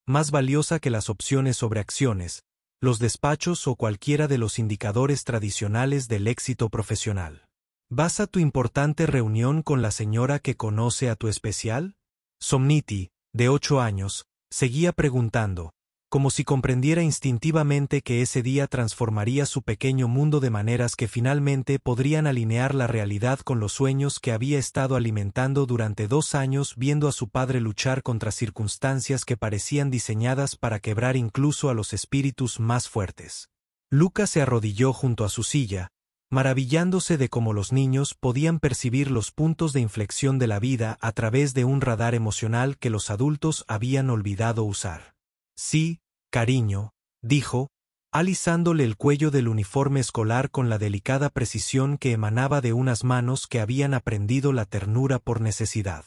más valiosa que las opciones sobre acciones, los despachos o cualquiera de los indicadores tradicionales del éxito profesional. «¿Vas a tu importante reunión con la señora que conoce a tu especial?» Somniti, de 8 años, seguía preguntando, como si comprendiera instintivamente que ese día transformaría su pequeño mundo de maneras que finalmente podrían alinear la realidad con los sueños que había estado alimentando durante 2 años viendo a su padre luchar contra circunstancias que parecían diseñadas para quebrar incluso a los espíritus más fuertes. Lucas se arrodilló junto a su silla, maravillándose de cómo los niños podían percibir los puntos de inflexión de la vida a través de un radar emocional que los adultos habían olvidado usar. «Sí, cariño», dijo, alisándole el cuello del uniforme escolar con la delicada precisión que emanaba de unas manos que habían aprendido la ternura por necesidad.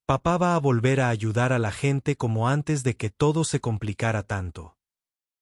«Papá va a volver a ayudar a la gente como antes de que todo se complicara tanto».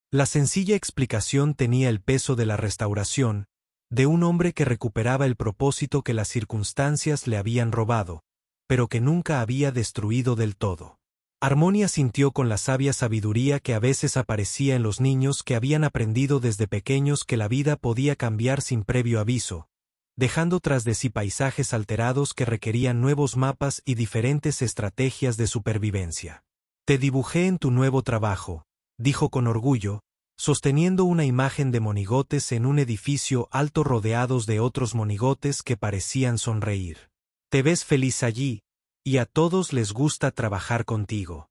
La sencilla explicación tenía el peso de la restauración, de un hombre que recuperaba el propósito que las circunstancias le habían robado, pero que nunca había destruido del todo. Harmony sintió con la sabia sabiduría que a veces aparecía en los niños que habían aprendido desde pequeños que la vida podía cambiar sin previo aviso, dejando tras de sí paisajes alterados que requerían nuevos mapas y diferentes estrategias de supervivencia. «Te dibujé en tu nuevo trabajo», dijo con orgullo, sosteniendo una imagen de monigotes en un edificio alto rodeados de otros monigotes que parecían sonreír. «Te ves feliz allí, y a todos les gusta trabajar contigo».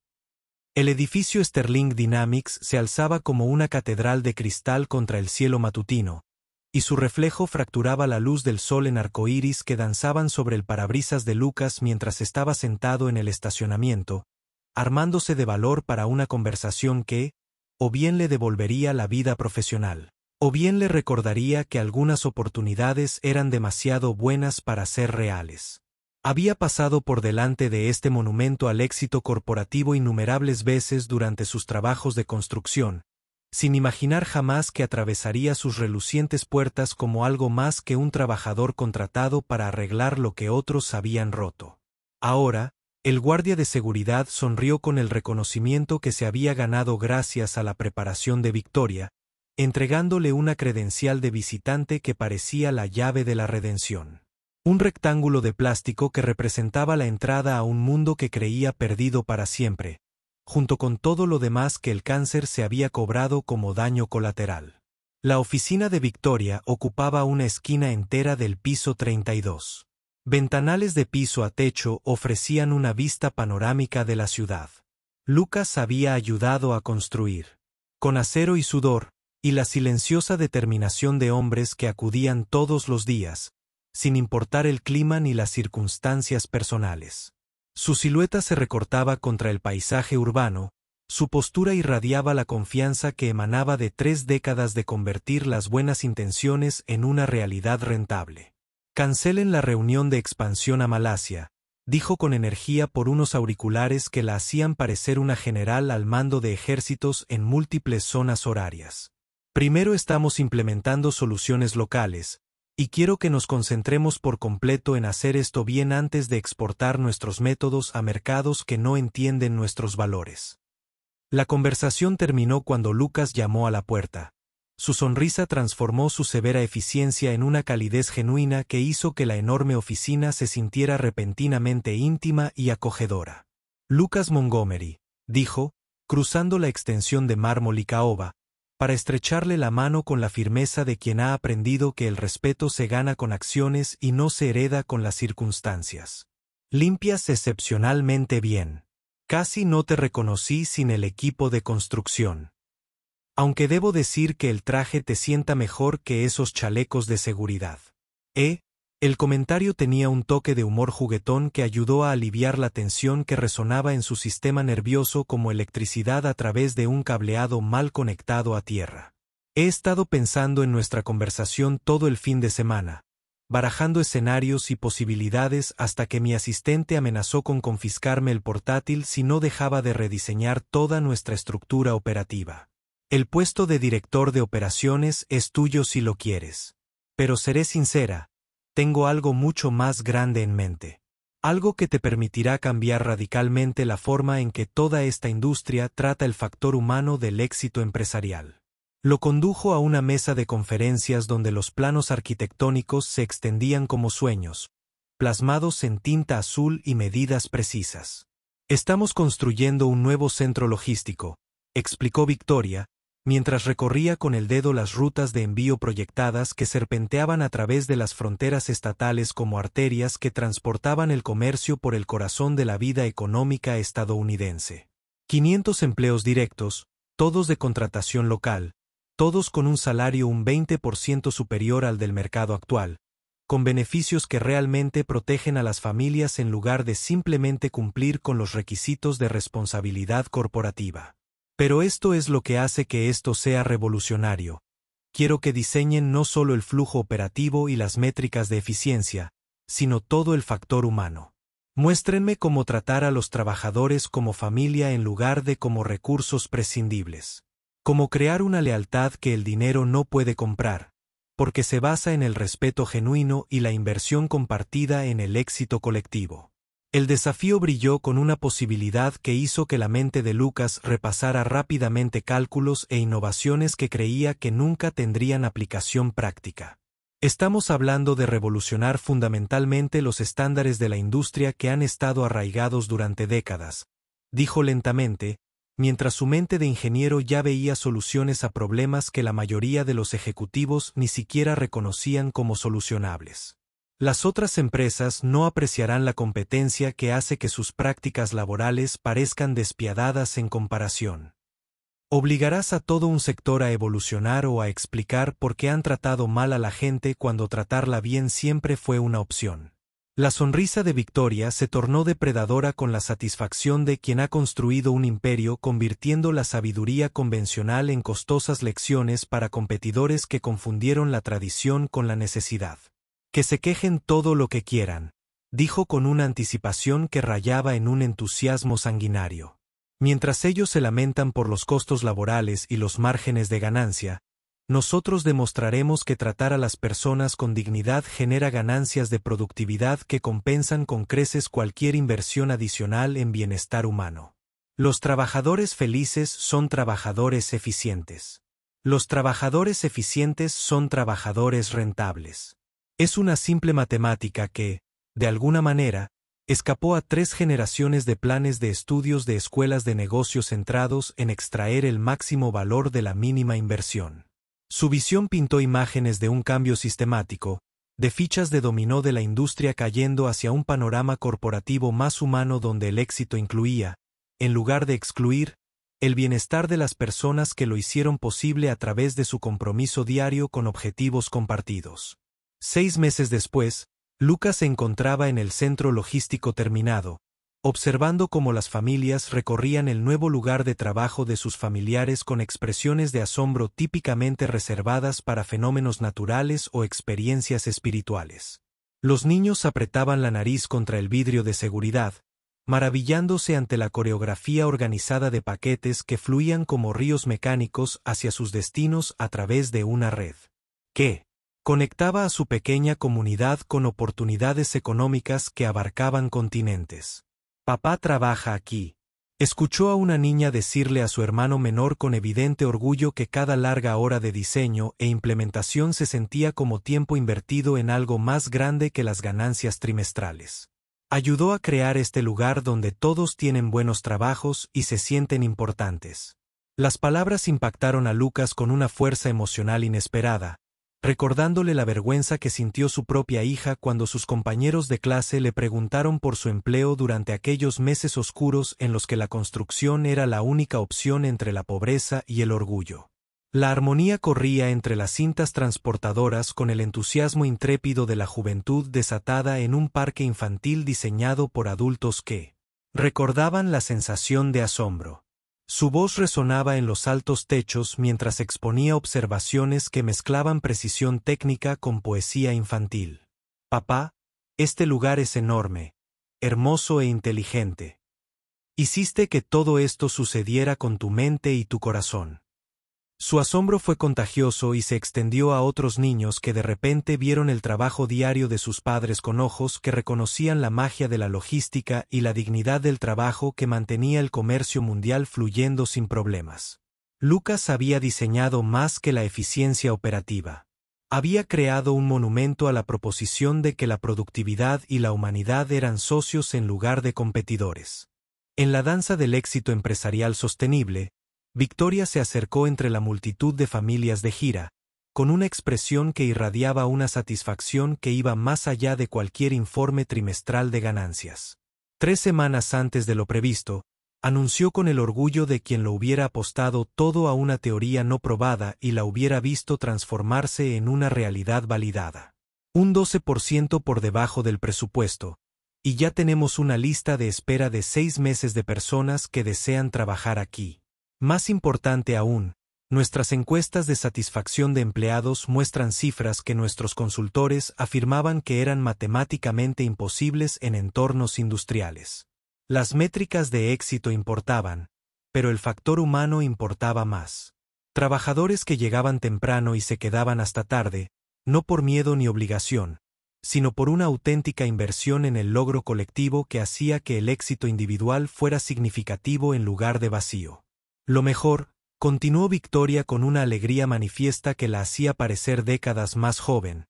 El edificio Sterling Dynamics se alzaba como una catedral de cristal contra el cielo matutino, y su reflejo fracturaba la luz del sol en arcoíris que danzaban sobre el parabrisas de Lucas mientras estaba sentado en el estacionamiento, armándose de valor para una conversación que, o bien le devolvería la vida profesional, o bien le recordaría que algunas oportunidades eran demasiado buenas para ser reales. Había pasado por delante de este monumento al éxito corporativo innumerables veces durante sus trabajos de construcción, sin imaginar jamás que atravesaría sus relucientes puertas como algo más que un trabajador contratado para arreglar lo que otros habían roto. Ahora, el guardia de seguridad sonrió con el reconocimiento que se había ganado gracias a la preparación de Victoria, entregándole una credencial de visitante que parecía la llave de la redención. Un rectángulo de plástico que representaba la entrada a un mundo que creía perdido para siempre, junto con todo lo demás que el cáncer se había cobrado como daño colateral. La oficina de Victoria ocupaba una esquina entera del piso 32. Ventanales de piso a techo ofrecían una vista panorámica de la ciudad. Lucas había ayudado a construir, con acero y sudor, y la silenciosa determinación de hombres que acudían todos los días, sin importar el clima ni las circunstancias personales. Su silueta se recortaba contra el paisaje urbano, su postura irradiaba la confianza que emanaba de 3 décadas de convertir las buenas intenciones en una realidad rentable. Cancelen la reunión de expansión a Malasia, dijo con energía por unos auriculares que la hacían parecer una general al mando de ejércitos en múltiples zonas horarias. Primero estamos implementando soluciones locales, y quiero que nos concentremos por completo en hacer esto bien antes de exportar nuestros métodos a mercados que no entienden nuestros valores. La conversación terminó cuando Lucas llamó a la puerta. Su sonrisa transformó su severa eficiencia en una calidez genuina que hizo que la enorme oficina se sintiera repentinamente íntima y acogedora. Lucas Montgomery, dijo, cruzando la extensión de mármol y caoba, para estrecharle la mano con la firmeza de quien ha aprendido que el respeto se gana con acciones y no se hereda con las circunstancias. Limpias excepcionalmente bien. Casi no te reconocí sin el equipo de construcción. Aunque debo decir que el traje te sienta mejor que esos chalecos de seguridad. El comentario tenía un toque de humor juguetón que ayudó a aliviar la tensión que resonaba en su sistema nervioso como electricidad a través de un cableado mal conectado a tierra. He estado pensando en nuestra conversación todo el fin de semana, barajando escenarios y posibilidades hasta que mi asistente amenazó con confiscarme el portátil si no dejaba de rediseñar toda nuestra estructura operativa. El puesto de director de operaciones es tuyo si lo quieres. Pero seré sincera, tengo algo mucho más grande en mente. Algo que te permitirá cambiar radicalmente la forma en que toda esta industria trata el factor humano del éxito empresarial. Lo condujo a una mesa de conferencias donde los planos arquitectónicos se extendían como sueños, plasmados en tinta azul y medidas precisas. Estamos construyendo un nuevo centro logístico, explicó Victoria, mientras recorría con el dedo las rutas de envío proyectadas que serpenteaban a través de las fronteras estatales como arterias que transportaban el comercio por el corazón de la vida económica estadounidense. 500 empleos directos, todos de contratación local, todos con un salario un 20% superior al del mercado actual, con beneficios que realmente protegen a las familias en lugar de simplemente cumplir con los requisitos de responsabilidad corporativa. Pero esto es lo que hace que esto sea revolucionario. Quiero que diseñen no solo el flujo operativo y las métricas de eficiencia, sino todo el factor humano. Muéstrenme cómo tratar a los trabajadores como familia en lugar de como recursos prescindibles. Cómo crear una lealtad que el dinero no puede comprar, porque se basa en el respeto genuino y la inversión compartida en el éxito colectivo. El desafío brilló con una posibilidad que hizo que la mente de Lucas repasara rápidamente cálculos e innovaciones que creía que nunca tendrían aplicación práctica. Estamos hablando de revolucionar fundamentalmente los estándares de la industria que han estado arraigados durante décadas, dijo lentamente, mientras su mente de ingeniero ya veía soluciones a problemas que la mayoría de los ejecutivos ni siquiera reconocían como solucionables. Las otras empresas no apreciarán la competencia que hace que sus prácticas laborales parezcan despiadadas en comparación. Obligarás a todo un sector a evolucionar o a explicar por qué han tratado mal a la gente cuando tratarla bien siempre fue una opción. La sonrisa de Victoria se tornó depredadora con la satisfacción de quien ha construido un imperio convirtiendo la sabiduría convencional en costosas lecciones para competidores que confundieron la tradición con la necesidad. Que se quejen todo lo que quieran, dijo con una anticipación que rayaba en un entusiasmo sanguinario. Mientras ellos se lamentan por los costos laborales y los márgenes de ganancia, nosotros demostraremos que tratar a las personas con dignidad genera ganancias de productividad que compensan con creces cualquier inversión adicional en bienestar humano. Los trabajadores felices son trabajadores eficientes. Los trabajadores eficientes son trabajadores rentables. Es una simple matemática que, de alguna manera, escapó a 3 generaciones de planes de estudios de escuelas de negocios centrados en extraer el máximo valor de la mínima inversión. Su visión pintó imágenes de un cambio sistemático, de fichas de dominó de la industria cayendo hacia un panorama corporativo más humano donde el éxito incluía, en lugar de excluir, el bienestar de las personas que lo hicieron posible a través de su compromiso diario con objetivos compartidos. 6 meses después, Lucas se encontraba en el centro logístico terminado, observando cómo las familias recorrían el nuevo lugar de trabajo de sus familiares con expresiones de asombro típicamente reservadas para fenómenos naturales o experiencias espirituales. Los niños apretaban la nariz contra el vidrio de seguridad, maravillándose ante la coreografía organizada de paquetes que fluían como ríos mecánicos hacia sus destinos a través de una red que conectaba a su pequeña comunidad con oportunidades económicas que abarcaban continentes. «Papá trabaja aquí», escuchó a una niña decirle a su hermano menor con evidente orgullo que cada larga hora de diseño e implementación se sentía como tiempo invertido en algo más grande que las ganancias trimestrales. Ayudó a crear este lugar donde todos tienen buenos trabajos y se sienten importantes. Las palabras impactaron a Lucas con una fuerza emocional inesperada, recordándole la vergüenza que sintió su propia hija cuando sus compañeros de clase le preguntaron por su empleo durante aquellos meses oscuros en los que la construcción era la única opción entre la pobreza y el orgullo. La armonía corría entre las cintas transportadoras con el entusiasmo intrépido de la juventud desatada en un parque infantil diseñado por adultos que recordaban la sensación de asombro. Su voz resonaba en los altos techos mientras exponía observaciones que mezclaban precisión técnica con poesía infantil. «Papá, este lugar es enorme, hermoso e inteligente. Hiciste que todo esto sucediera con tu mente y tu corazón». Su asombro fue contagioso y se extendió a otros niños que de repente vieron el trabajo diario de sus padres con ojos que reconocían la magia de la logística y la dignidad del trabajo que mantenía el comercio mundial fluyendo sin problemas. Lucas había diseñado más que la eficiencia operativa. Había creado un monumento a la proposición de que la productividad y la humanidad eran socios en lugar de competidores. En la danza del éxito empresarial sostenible, Victoria se acercó entre la multitud de familias de gira, con una expresión que irradiaba una satisfacción que iba más allá de cualquier informe trimestral de ganancias. 3 semanas antes de lo previsto, anunció con el orgullo de quien lo hubiera apostado todo a una teoría no probada y la hubiera visto transformarse en una realidad validada. Un 12% por debajo del presupuesto, y ya tenemos una lista de espera de 6 meses de personas que desean trabajar aquí. Más importante aún, nuestras encuestas de satisfacción de empleados muestran cifras que nuestros consultores afirmaban que eran matemáticamente imposibles en entornos industriales. Las métricas de éxito importaban, pero el factor humano importaba más. Trabajadores que llegaban temprano y se quedaban hasta tarde, no por miedo ni obligación, sino por una auténtica inversión en el logro colectivo que hacía que el éxito individual fuera significativo en lugar de vacío. Lo mejor, continuó Victoria con una alegría manifiesta que la hacía parecer décadas más joven,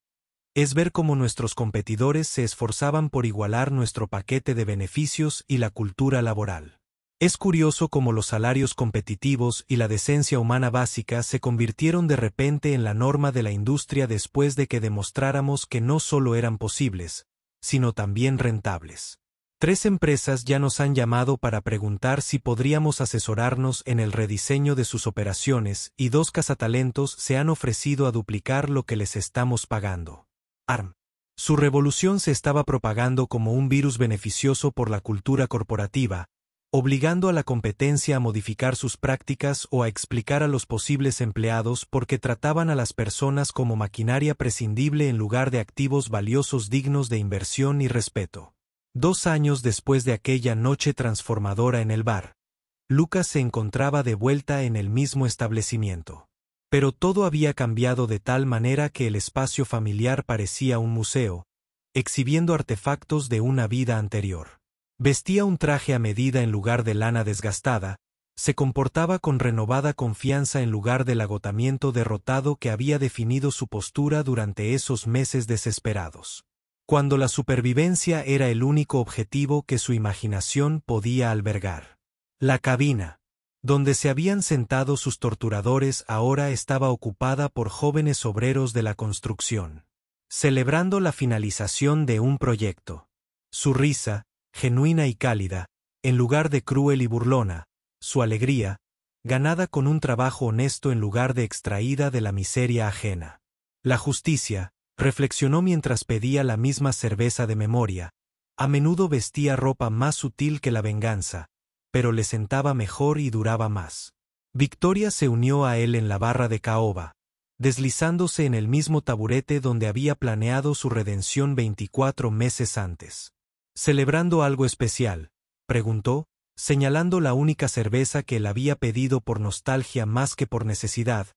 es ver cómo nuestros competidores se esforzaban por igualar nuestro paquete de beneficios y la cultura laboral. Es curioso cómo los salarios competitivos y la decencia humana básica se convirtieron de repente en la norma de la industria después de que demostráramos que no solo eran posibles, sino también rentables. 3 empresas ya nos han llamado para preguntar si podríamos asesorarnos en el rediseño de sus operaciones y 2 cazatalentos se han ofrecido a duplicar lo que les estamos pagando. ARM. Su revolución se estaba propagando como un virus beneficioso por la cultura corporativa, obligando a la competencia a modificar sus prácticas o a explicar a los posibles empleados por qué trataban a las personas como maquinaria prescindible en lugar de activos valiosos dignos de inversión y respeto. 2 años después de aquella noche transformadora en el bar, Lucas se encontraba de vuelta en el mismo establecimiento. Pero todo había cambiado de tal manera que el espacio familiar parecía un museo, exhibiendo artefactos de una vida anterior. Vestía un traje a medida en lugar de lana desgastada, se comportaba con renovada confianza en lugar del agotamiento derrotado que había definido su postura durante esos meses desesperados. Cuando la supervivencia era el único objetivo que su imaginación podía albergar. La cabina, donde se habían sentado sus torturadores, ahora estaba ocupada por jóvenes obreros de la construcción, celebrando la finalización de un proyecto. Su risa, genuina y cálida, en lugar de cruel y burlona, su alegría, ganada con un trabajo honesto en lugar de extraída de la miseria ajena. La justicia, reflexionó mientras pedía la misma cerveza de memoria, a menudo vestía ropa más sutil que la venganza, pero le sentaba mejor y duraba más. Victoria se unió a él en la barra de caoba, deslizándose en el mismo taburete donde había planeado su redención 24 meses antes. ¿Celebrando algo especial?, preguntó, señalando la única cerveza que él había pedido por nostalgia más que por necesidad,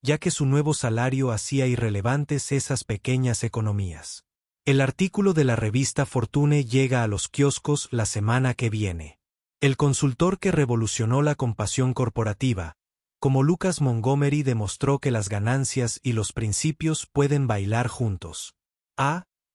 ya que su nuevo salario hacía irrelevantes esas pequeñas economías. El artículo de la revista Fortune llega a los kioscos la semana que viene. El consultor que revolucionó la compasión corporativa, como Lucas Montgomery, demostró que las ganancias y los principios pueden bailar juntos.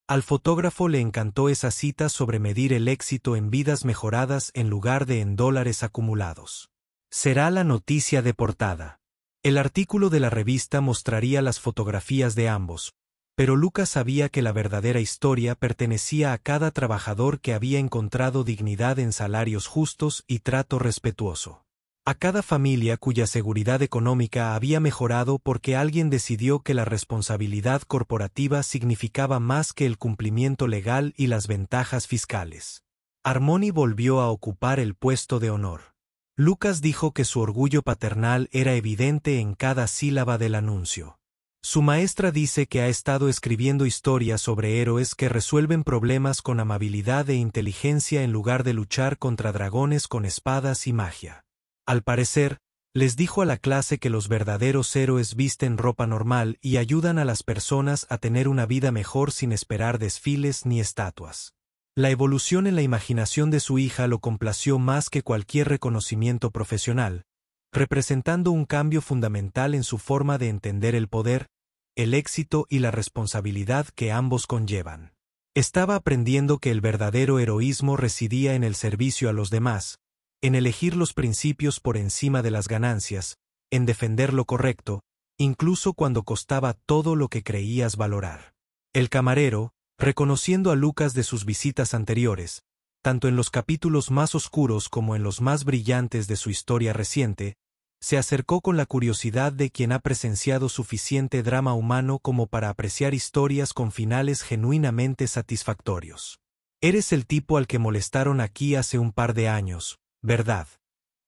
Al fotógrafo le encantó esa cita sobre medir el éxito en vidas mejoradas en lugar de en dólares acumulados. Será la noticia de portada. El artículo de la revista mostraría las fotografías de ambos, pero Lucas sabía que la verdadera historia pertenecía a cada trabajador que había encontrado dignidad en salarios justos y trato respetuoso. A cada familia cuya seguridad económica había mejorado porque alguien decidió que la responsabilidad corporativa significaba más que el cumplimiento legal y las ventajas fiscales. Harmony volvió a ocupar el puesto de honor. Lucas dijo que su orgullo paternal era evidente en cada sílaba del anuncio. Su maestra dice que ha estado escribiendo historias sobre héroes que resuelven problemas con amabilidad e inteligencia en lugar de luchar contra dragones con espadas y magia. Al parecer, les dijo a la clase que los verdaderos héroes visten ropa normal y ayudan a las personas a tener una vida mejor sin esperar desfiles ni estatuas. La evolución en la imaginación de su hija lo complació más que cualquier reconocimiento profesional, representando un cambio fundamental en su forma de entender el poder, el éxito y la responsabilidad que ambos conllevan. Estaba aprendiendo que el verdadero heroísmo residía en el servicio a los demás, en elegir los principios por encima de las ganancias, en defender lo correcto, incluso cuando costaba todo lo que creías valorar. El camarero, reconociendo a Lucas de sus visitas anteriores, tanto en los capítulos más oscuros como en los más brillantes de su historia reciente, se acercó con la curiosidad de quien ha presenciado suficiente drama humano como para apreciar historias con finales genuinamente satisfactorios. «Eres el tipo al que molestaron aquí hace un par de años, ¿verdad?»,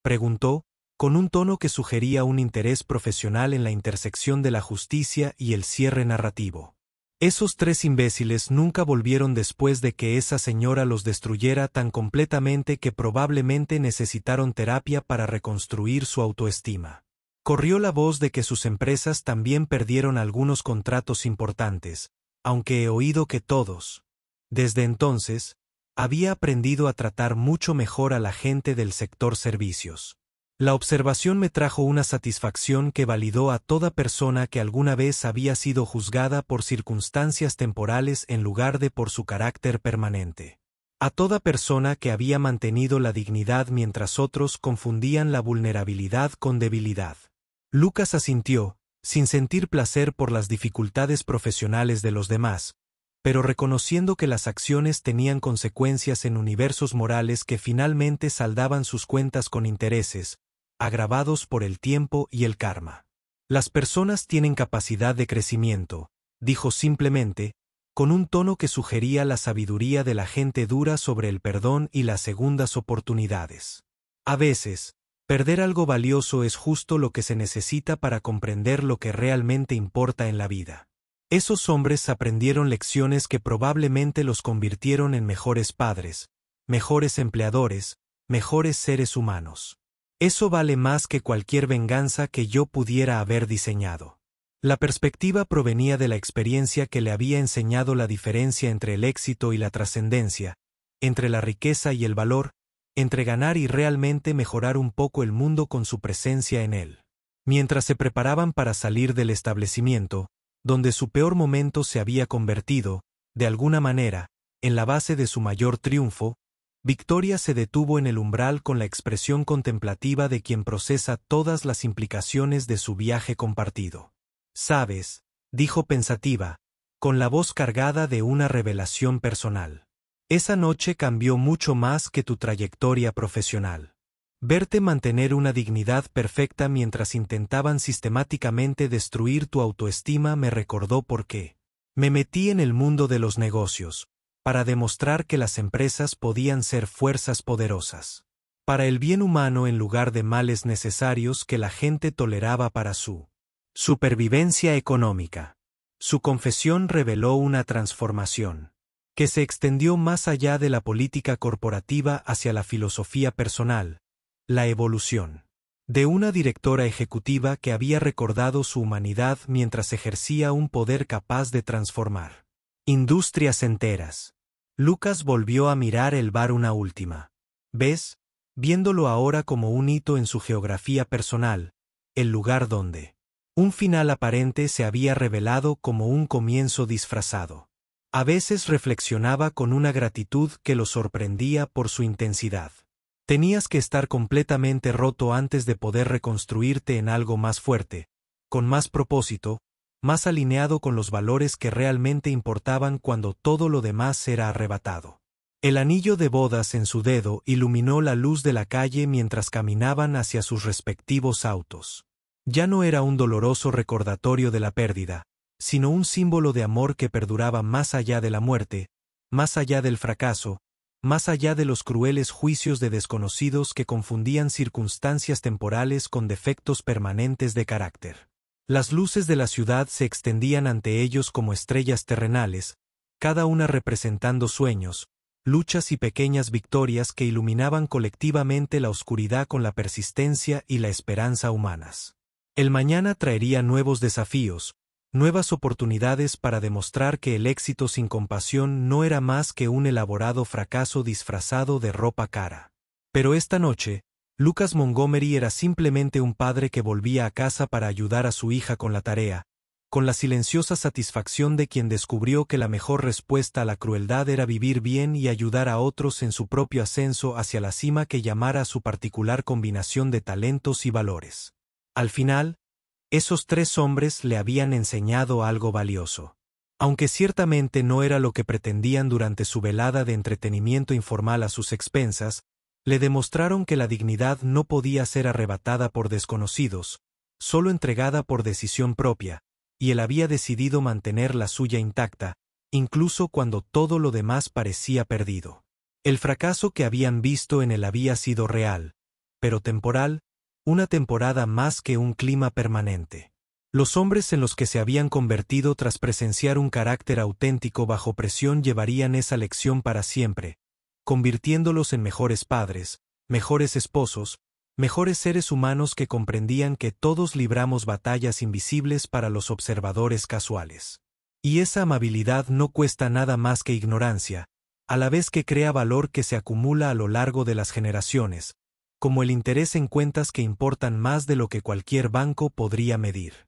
preguntó, con un tono que sugería un interés profesional en la intersección de la justicia y el cierre narrativo. Esos 3 imbéciles nunca volvieron después de que esa señora los destruyera tan completamente que probablemente necesitaron terapia para reconstruir su autoestima. Corrió la voz de que sus empresas también perdieron algunos contratos importantes, aunque he oído que todos. Desde entonces, había aprendido a tratar mucho mejor a la gente del sector servicios. La observación me trajo una satisfacción que validó a toda persona que alguna vez había sido juzgada por circunstancias temporales en lugar de por su carácter permanente. A toda persona que había mantenido la dignidad mientras otros confundían la vulnerabilidad con debilidad. Lucas asintió, sin sentir placer por las dificultades profesionales de los demás, pero reconociendo que las acciones tenían consecuencias en universos morales que finalmente saldaban sus cuentas con intereses, agravados por el tiempo y el karma. Las personas tienen capacidad de crecimiento, dijo simplemente, con un tono que sugería la sabiduría de la gente dura sobre el perdón y las segundas oportunidades. A veces, perder algo valioso es justo lo que se necesita para comprender lo que realmente importa en la vida. Esos hombres aprendieron lecciones que probablemente los convirtieron en mejores padres, mejores empleadores, mejores seres humanos. Eso vale más que cualquier venganza que yo pudiera haber diseñado. La perspectiva provenía de la experiencia que le había enseñado la diferencia entre el éxito y la trascendencia, entre la riqueza y el valor, entre ganar y realmente mejorar un poco el mundo con su presencia en él. Mientras se preparaban para salir del establecimiento, donde su peor momento se había convertido, de alguna manera, en la base de su mayor triunfo, Victoria se detuvo en el umbral con la expresión contemplativa de quien procesa todas las implicaciones de su viaje compartido. «Sabes», dijo pensativa, con la voz cargada de una revelación personal. «Esa noche cambió mucho más que tu trayectoria profesional». Verte mantener una dignidad perfecta mientras intentaban sistemáticamente destruir tu autoestima me recordó por qué me metí en el mundo de los negocios, para demostrar que las empresas podían ser fuerzas poderosas para el bien humano en lugar de males necesarios que la gente toleraba para su supervivencia económica. Su confesión reveló una transformación que se extendió más allá de la política corporativa hacia la filosofía personal, la evolución de una directora ejecutiva que había recordado su humanidad mientras ejercía un poder capaz de transformar industrias enteras. Lucas volvió a mirar el bar una última vez, viéndolo ahora como un hito en su geografía personal, el lugar donde un final aparente se había revelado como un comienzo disfrazado. A veces reflexionaba con una gratitud que lo sorprendía por su intensidad. Tenías que estar completamente roto antes de poder reconstruirte en algo más fuerte, con más propósito, más alineado con los valores que realmente importaban cuando todo lo demás era arrebatado. El anillo de bodas en su dedo iluminó la luz de la calle mientras caminaban hacia sus respectivos autos. Ya no era un doloroso recordatorio de la pérdida, sino un símbolo de amor que perduraba más allá de la muerte, más allá del fracaso, más allá de los crueles juicios de desconocidos que confundían circunstancias temporales con defectos permanentes de carácter. Las luces de la ciudad se extendían ante ellos como estrellas terrenales, cada una representando sueños, luchas y pequeñas victorias que iluminaban colectivamente la oscuridad con la persistencia y la esperanza humanas. El mañana traería nuevos desafíos, nuevas oportunidades para demostrar que el éxito sin compasión no era más que un elaborado fracaso disfrazado de ropa cara. Pero esta noche, Lucas Montgomery era simplemente un padre que volvía a casa para ayudar a su hija con la tarea, con la silenciosa satisfacción de quien descubrió que la mejor respuesta a la crueldad era vivir bien y ayudar a otros en su propio ascenso hacia la cima que llamara a su particular combinación de talentos y valores. Al final, esos 3 hombres le habían enseñado algo valioso. Aunque ciertamente no era lo que pretendían durante su velada de entretenimiento informal a sus expensas, le demostraron que la dignidad no podía ser arrebatada por desconocidos, solo entregada por decisión propia, y él había decidido mantener la suya intacta, incluso cuando todo lo demás parecía perdido. El fracaso que habían visto en él había sido real, pero temporal, una temporada más que un clima permanente. Los hombres en los que se habían convertido tras presenciar un carácter auténtico bajo presión llevarían esa lección para siempre, convirtiéndolos en mejores padres, mejores esposos, mejores seres humanos que comprendían que todos libramos batallas invisibles para los observadores casuales. Y esa amabilidad no cuesta nada más que ignorancia, a la vez que crea valor que se acumula a lo largo de las generaciones, como el interés en cuentas que importan más de lo que cualquier banco podría medir.